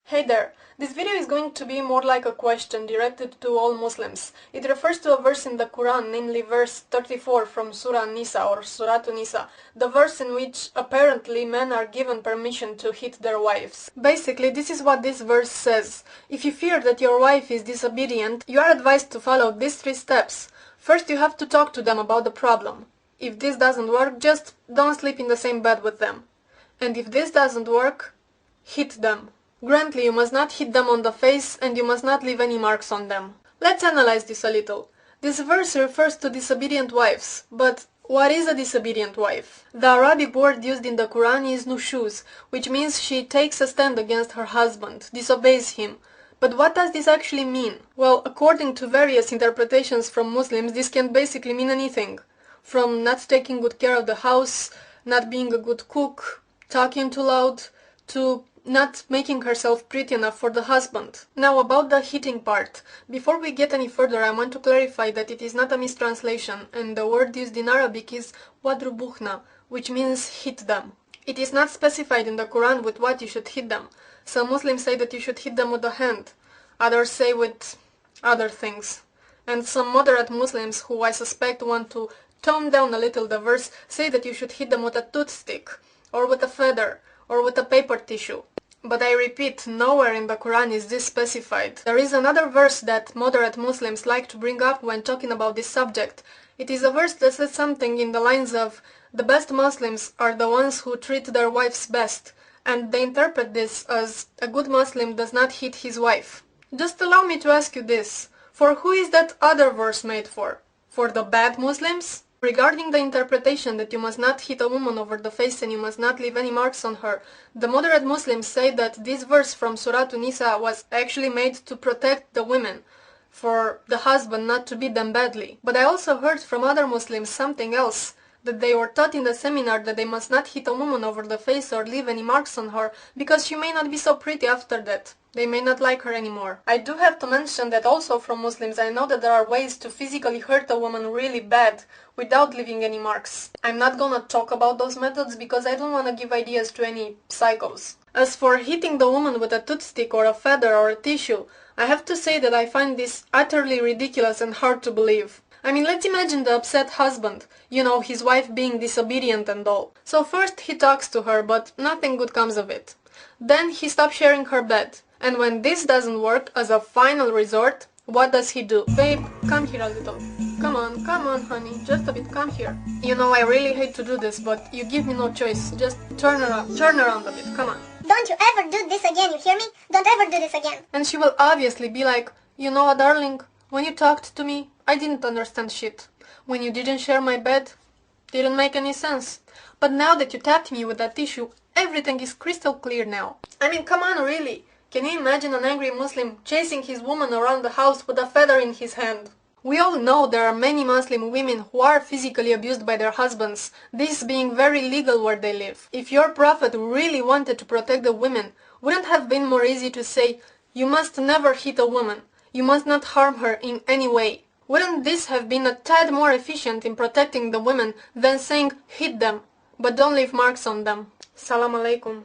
Hey there, this video is going to be more like a question directed to all Muslims. It refers to a verse in the Quran, namely verse 34 from Surah Nisa or Surah Nisa, the verse in which apparently men are given permission to hit their wives. Basically, this is what this verse says. If you fear that your wife is disobedient, you are advised to follow these 3 steps. First, you have to talk to them about the problem. If this doesn't work, just don't sleep in the same bed with them. And if this doesn't work, hit them. Granted, you must not hit them on the face and you must not leave any marks on them. Let's analyze this a little. This verse refers to disobedient wives, but what is a disobedient wife? The Arabic word used in the Quran is nushuz, which means she takes a stand against her husband, disobeys him. But what does this actually mean? Well, according to various interpretations from Muslims, this can basically mean anything. From not taking good care of the house, not being a good cook, talking too loud, to not making herself pretty enough for the husband. Now about the hitting part. Before we get any further, I want to clarify that it is not a mistranslation, and the word used in Arabic is wadrubuhna, which means hit them. It is not specified in the Quran with what you should hit them. Some Muslims say that you should hit them with the hand, others say with other things. And some moderate Muslims, who I suspect want to tone down a little the verse, say that you should hit them with a toothstick, or with a feather, or with a paper tissue. But I repeat, nowhere in the Quran is this specified. There is another verse that moderate Muslims like to bring up when talking about this subject. It is a verse that says something in the lines of, "The best Muslims are the ones who treat their wives best," and they interpret this as a good Muslim does not hit his wife. Just allow me to ask you this. For who is that other verse made for? For the bad Muslims? Regarding the interpretation that you must not hit a woman over the face and you must not leave any marks on her, the moderate Muslims say that this verse from Surah Nisa was actually made to protect the women, for the husband not to beat them badly. But I also heard from other Muslims something else, that they were taught in the seminar that they must not hit a woman over the face or leave any marks on her, because she may not be so pretty after that. They may not like her anymore. I do have to mention that also from Muslims I know that there are ways to physically hurt a woman really bad without leaving any marks. I'm not gonna talk about those methods because I don't wanna give ideas to any psychos. As for hitting the woman with a toothstick or a feather or a tissue, I have to say that I find this utterly ridiculous and hard to believe. I mean, let's imagine the upset husband, you know, his wife being disobedient and all. So first he talks to her, but nothing good comes of it. Then he stops sharing her bed. And when this doesn't work, as a final resort, what does he do? "Babe, come here a little. Come on, honey, just a bit, come here. You know, I really hate to do this, but you give me no choice. Just turn around a bit, come on. Don't you ever do this again, you hear me? Don't ever do this again." And she will obviously be like, "You know what, darling, when you talked to me, I didn't understand shit. When you didn't share my bed, didn't make any sense. But now that you tapped me with that tissue, everything is crystal clear now." I mean, come on, really. Can you imagine an angry Muslim chasing his woman around the house with a feather in his hand? We all know there are many Muslim women who are physically abused by their husbands, this being very legal where they live. If your prophet really wanted to protect the women, wouldn't it have been more easy to say, "You must never hit a woman, you must not harm her in any way"? Wouldn't this have been a tad more efficient in protecting the women than saying, "Hit them, but don't leave marks on them"? Salam alaikum.